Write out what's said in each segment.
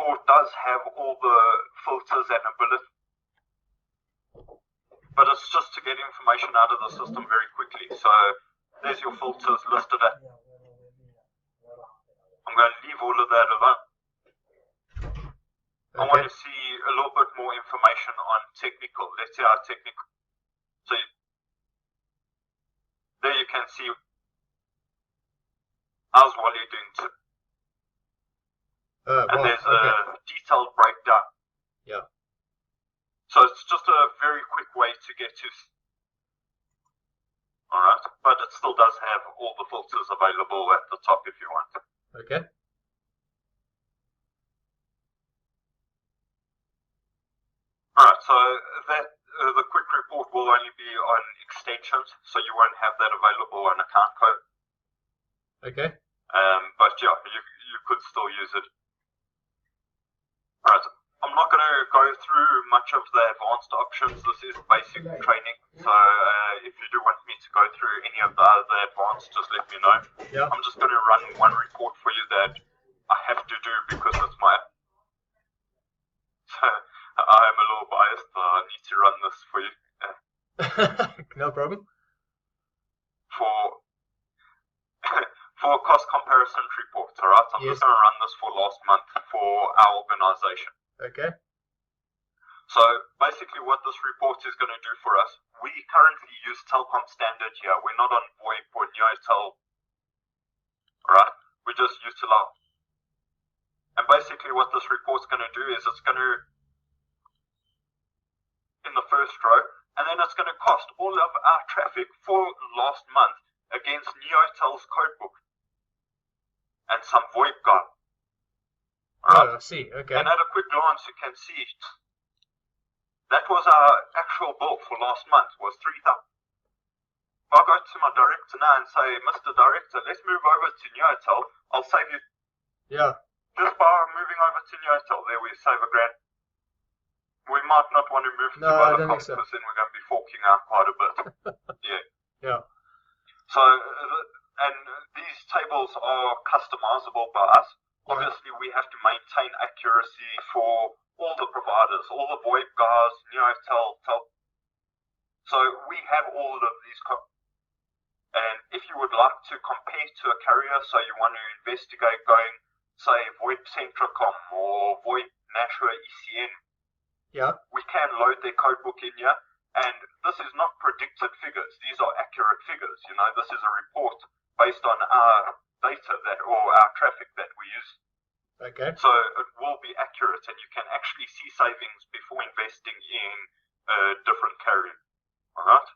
report does have all the filters and ability, but it's just to get information out of the system very quickly. So there's your filters listed at. I'm going to leave all of that alone. I want to see a little bit more information on technical. Let's see our technical. So there you can see how's Wally doing too. And wow, there's a detailed breakdown. Yeah. So it's just a very quick way to get to. Alright, but it still does have all the filters available at the top if you want. Okay. Alright, so that the quick report will only be on extensions, so you won't have that available on account code. Okay. But yeah, you could still use it. Alright, I'm not going to go through much of the advanced options. This is basic training, so if you do want me to go through any of the other advanced, just let me know. Yeah. I'm just going to run one report for you that I have to do because it's my. So I am a little biased, but I need to run this for you. No problem. For cost comparison reports, alright? I'm Yes. just going to run this for last month for our organization. Okay. So basically what this report is going to do for us, we currently use Telkom standard here. We're not on VoIP or NeoTel, alright? We just utilize. And basically what this report's going to do is it's going to, in the first row, and then it's going to cost all of our traffic for last month against NeoTel's codebook and some VoIP guide. Oh, I see. Okay. And at a quick glance, you can see that was our actual bill for last month, was 3,000. I'll go to my director now and say, Mr. Director, let's move over to NeoTel. I'll save you. Yeah. Just by moving over to NeoTel, there we save $1,000. We might not want to move to Vodacom because then we're going to be forking out quite a bit. Yeah. Yeah. So, and these tables are customizable by us. Obviously, we have to maintain accuracy for all the providers, all the VoIP guys, NeoTel, So we have all of these. And if you would like to compare to a carrier, so you want to investigate going, say, VoIP Centricom or VoIP Nashua ECN, yeah, we can load their codebook in here. And this is not predicted figures. These are accurate figures. You know, this is a report based on our data or our traffic that we use. Okay. So it will be accurate, and you can actually see savings before investing in a different carrier. All right.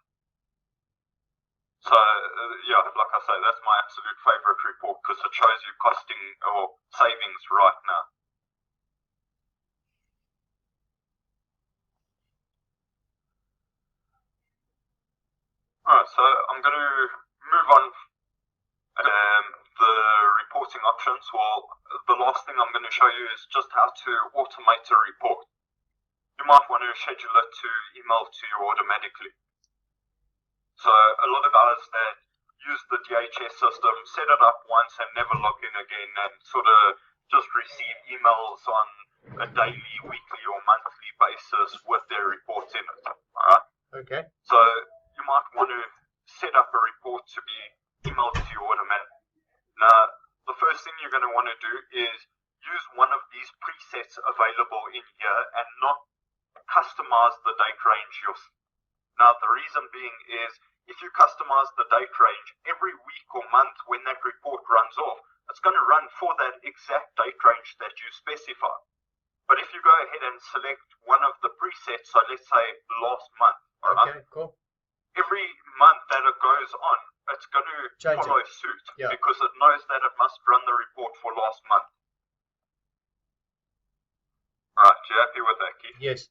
So yeah, like I say, that's my absolute favorite report because it shows you costing or savings right now. Alright, so I'm going to move on. The reporting options. Well, the last thing I'm going to show you is just how to automate a report. You might want to schedule it to email to you automatically. So a lot of guys that use the DHS system set it up once and never log in again and sort of just receive emails on a daily, weekly or monthly basis with their reports in it. Alright? Okay. So you might want to set up a report to be emailed to you automatically. Now, the first thing you're going to want to do is use one of these presets available in here and not customize the date range yourself. Now, the reason being is if you customize the date range every week or month when that report runs off, it's going to run for that exact date range that you specify. But if you go ahead and select one of the presets, so let's say last month, okay, cool. Every month that it goes on, it's going to follow suit because it knows that it must run the report for last month. Right, you happy with that, Keith? Yes.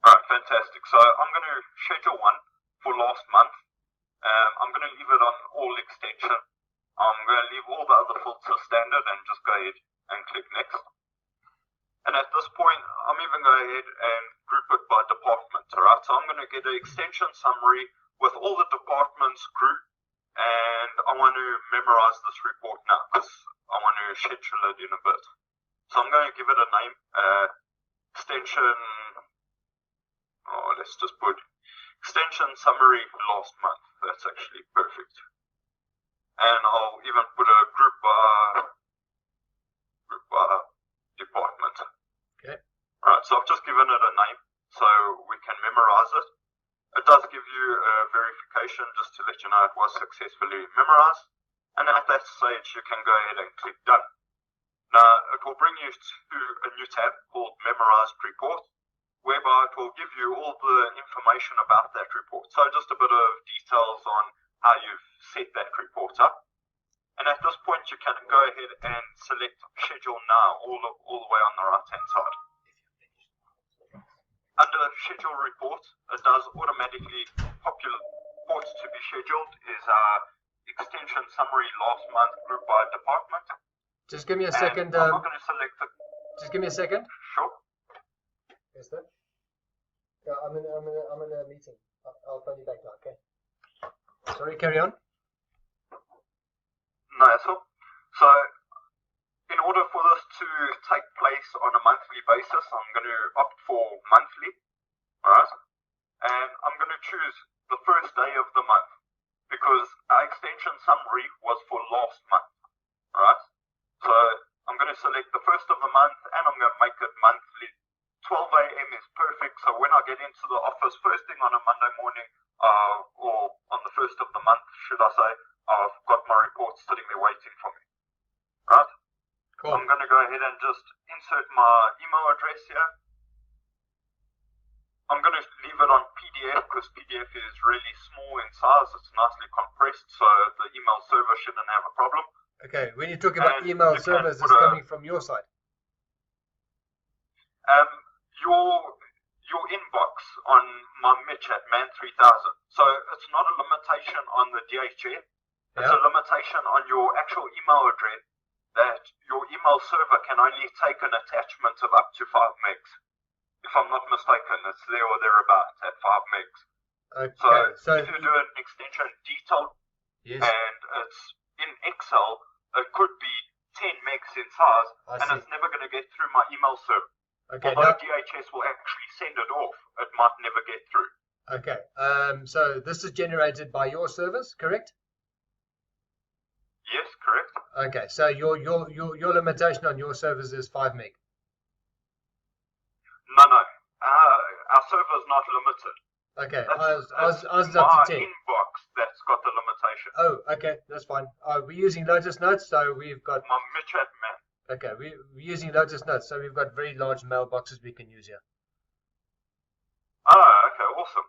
Alright, fantastic. So I'm going to schedule one for last month. I'm going to leave it on all extension. I'm going to leave all the other filters standard and just go ahead and click next. And at this point, I'm even going ahead and group it by department, alright? So I'm going to get an extension summary with all the departments grouped, and I want to memorize this report now because I want to schedule it in a bit. So I'm going to give it a name, extension, let's just put extension summary last month. That's actually perfect. And I'll even put a group department. Okay. Alright, so I've just given it a name so we can memorize it. It does give you a verification just to let you know it was successfully memorized. And at that stage, you can go ahead and click done. Now, it will bring you to a new tab called Memorized Report, whereby it will give you all the information about that report. So just a bit of details on how you've set that report up. And at this point, you can go ahead and select Schedule Now all the way on the right-hand side. Under Schedule Report, it does automatically populate reports to be scheduled is extension summary last month group by department. Just give me a second. I'm not going to select the... Just give me a second. Sure. Is that? Yeah, I'm in a meeting. I'll phone you back now. Okay. Sorry, carry on. No, that's all. So, in order for this to take place on a monthly basis, I'm going to opt for monthly. Alright? And I'm going to choose the first day of the month because our extension summary was for last month. Alright? So, I'm going to select the first of the month and I'm going to make it monthly. 12 a.m. is perfect, so when I get into the office first thing on a Monday morning, or on the first of the month, should I say, I've got my report sitting there waiting for me. Right? Cool. I'm going to go ahead and just insert my email address here. I'm going to leave it on PDF because PDF is really small in size. It's nicely compressed, so the email server shouldn't have a problem. Okay, when you talk about And email you can servers, put it's coming from your side. Your inbox on my Mitch at Man 3000. So it's not a limitation on the DHL. It's a limitation on your actual email address that your email server can only take an attachment of up to 5 megs. If I'm not mistaken, it's there or thereabouts at 5 megs. Okay, so if you do an extension detailed yes, and it's in Excel, it could be 10 megs in size I and see. it's never going to get through my email server. Okay, Although now, DHS will actually send it off, it might never get through. okay. So this is generated by your servers, correct? Yes, correct. Okay, so your limitation on your servers is 5 meg. No. Our server is not limited. Okay, It's ours is my up to 10. inbox that's got the limitation. Oh, okay, that's fine. We're using Lotus Notes, so we've got. My Mitch at Man. Okay, we're using Lotus Notes, so we've got very large mailboxes we can use here. Okay, awesome.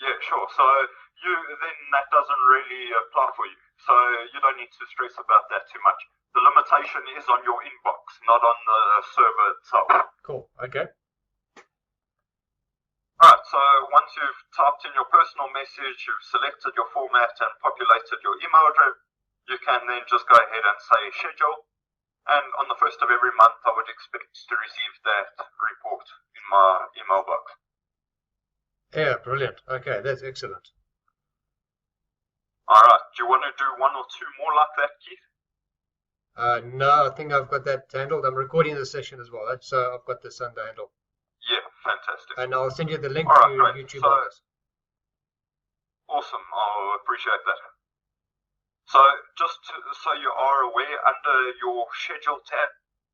Yeah, sure. So then that doesn't really apply for you. So you don't need to stress about that too much. The limitation is on your inbox, not on the server itself. Cool, okay. Alright, so once you've typed in your personal message, you've selected your format and populated your email address, you can then just go ahead and say schedule. And on the first of every month, I would expect to receive that report in my email box. Yeah, brilliant. Okay, that's excellent. Alright, do you want to do one or two more like that, Keith? No, I think I've got that handled. I'm recording the session as well, so I've got this under handle. Yeah, fantastic. And I'll send you the link Alright, to great. YouTube So- on this. Awesome, I'll appreciate that. So just so you are aware, under your schedule tab,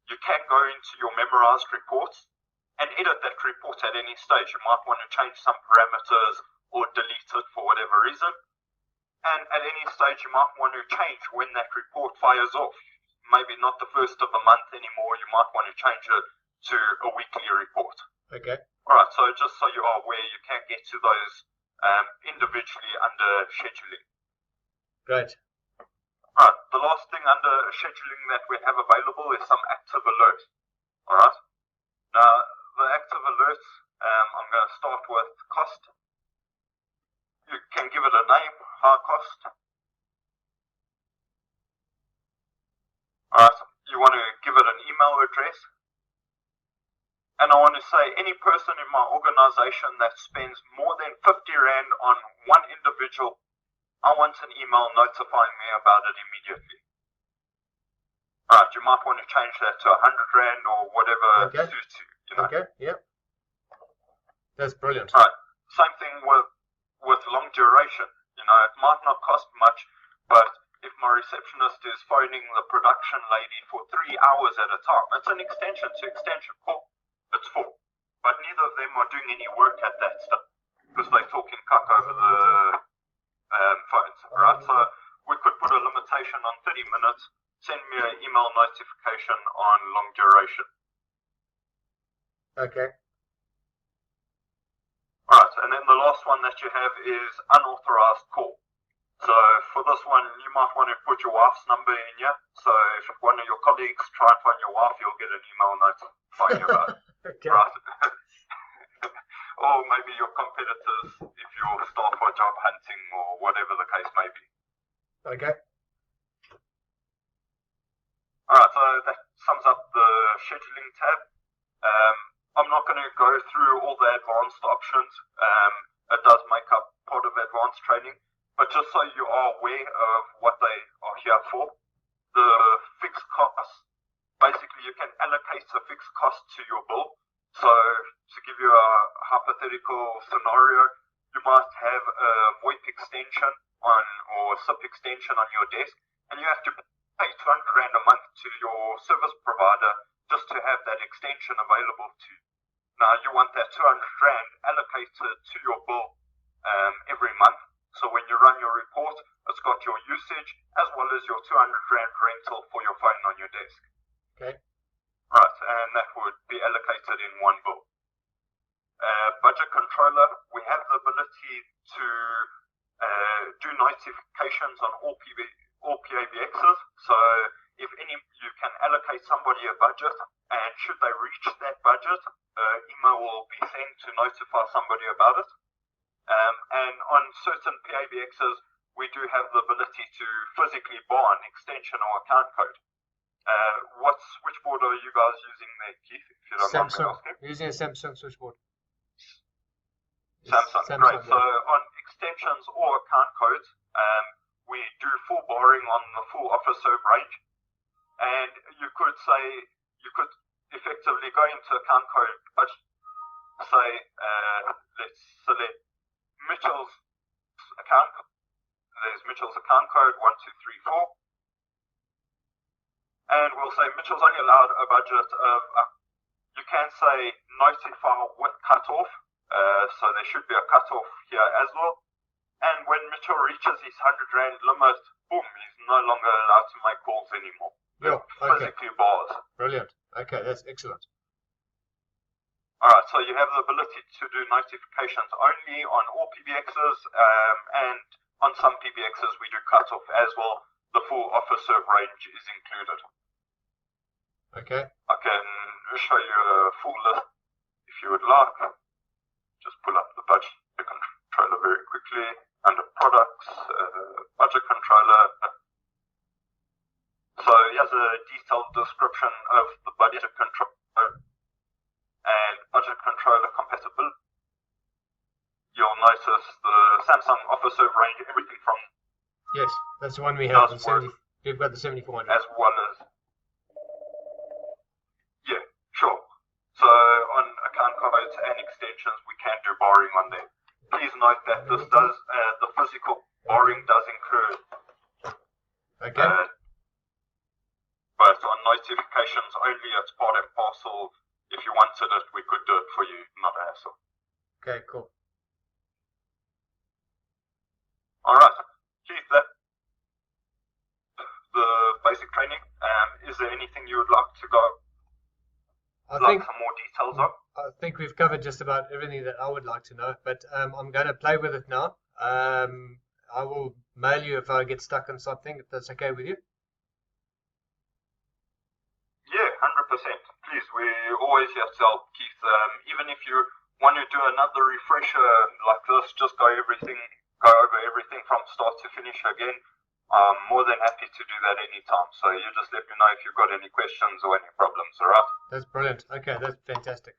you can go into your memorized reports and edit that report at any stage. You might want to change some parameters or delete it for whatever reason. And at any stage, you might want to change when that report fires off. Maybe not the first of the month anymore. You might want to change it to a weekly report. Okay, Alright, so just so you are aware, you can get to those individually under scheduling. great. Alright, the last thing under scheduling that we have available is some active alerts. Alright, now the active alerts, I'm going to start with cost. You can give it a name, high cost. Alright, you want to give it an email address. And I want to say any person in my organization that spends more than 50 Rand on one individual, I want an email notifying me about it immediately. Alright, you might want to change that to 100 Rand or whatever Okay. suits you, you know. Okay, yep. That's brilliant. Alright, same thing with long duration. You know, it might not cost much, but if my receptionist is phoning the production lady for 3 hours at a time, it's an extension to extension call. It's full. But neither of them are doing any work at that stuff because they're talking cuck over the phones, right? So we could put a limitation on 30 minutes, send me an email notification on long duration. Okay. Alright, and then the last one that you have is unauthorized call. So for this one, you might want to put your wife's number in here. So if one of your colleagues try and phone your wife, you'll get an email notifying you about it. Okay. Right? Or maybe your competitors if your staff are job hunting or whatever the case may be. Okay. Alright, so that sums up the scheduling tab. I'm not going to go through all the advanced options. It does make up part of advanced training, but just so you are aware of what they are here for, the fixed costs, basically you can allocate a fixed cost to your bill. So to give you a hypothetical scenario, you might have a VoIP extension or SIP extension on your desk, and you have to pay 200 Rand a month to your service provider just to have that extension available to you. Now you want that 200 Rand allocated to your bill every month. So when you run your report, it's got your usage as well as your 200 Rand rental for your phone on your desk. Okay. Right, and that would be allocated in one bill. Budget controller, we have the ability to do notifications on all PABXs. So if you can allocate somebody a budget, and should they reach that budget, email will be sent to notify somebody about it. And on certain PABXs, we do have the ability to physically bar an extension or account code. What switchboard are you guys using there, Keith, if you don't mind me Samsung. asking? We're using a Samsung switchboard. Samsung, great. So on extensions or account codes, we do full barring on the full office serve range. And you could effectively go into account code, but say, let's select Mitchell's account. There's Mitchell's account code 1234. And we'll say Mitchell's only allowed a budget of, you can say notify with cutoff. So there should be a cutoff here as well. And when Mitchell reaches his 100 Rand limit, boom, he's no longer allowed to make calls anymore. Yeah, okay. Physically bars. Brilliant. Okay, that's excellent. Alright, so you have the ability to do notifications only on all PBXs, and on some PBXs we do cutoff as well. The full office serve range is included. Okay. I can show you a full list if you would like. Just pull up the budget controller very quickly. Under products, budget controller. So here's a detailed description of the budget controller and budget controller compatibility. You'll notice the Samsung office serve range, everything from Yes, that's the one we have. does work, We've got the 7400. as well as, yeah, sure. So on account codes and extensions, we can do borrowing on there. Please note that this does, the physical borrowing does incur, Okay. but on notifications only, it's part and parcel. If you wanted it, we could do it for you, not a hassle. Okay, cool. Alright, Keith, that the basic training. Is there anything you would like to go I like think some more details on? I think we've covered just about everything that I would like to know, but I'm going to play with it now. I will mail you if I get stuck on something, if that's okay with you. Yeah, 100%. Please, we're always here to help, Keith. Even if you want to do another refresher like this, just go over everything from start to finish again. I'm more than happy to do that anytime. So you just let me know if you've got any questions or any problems, alright? That's brilliant. Okay, that's fantastic.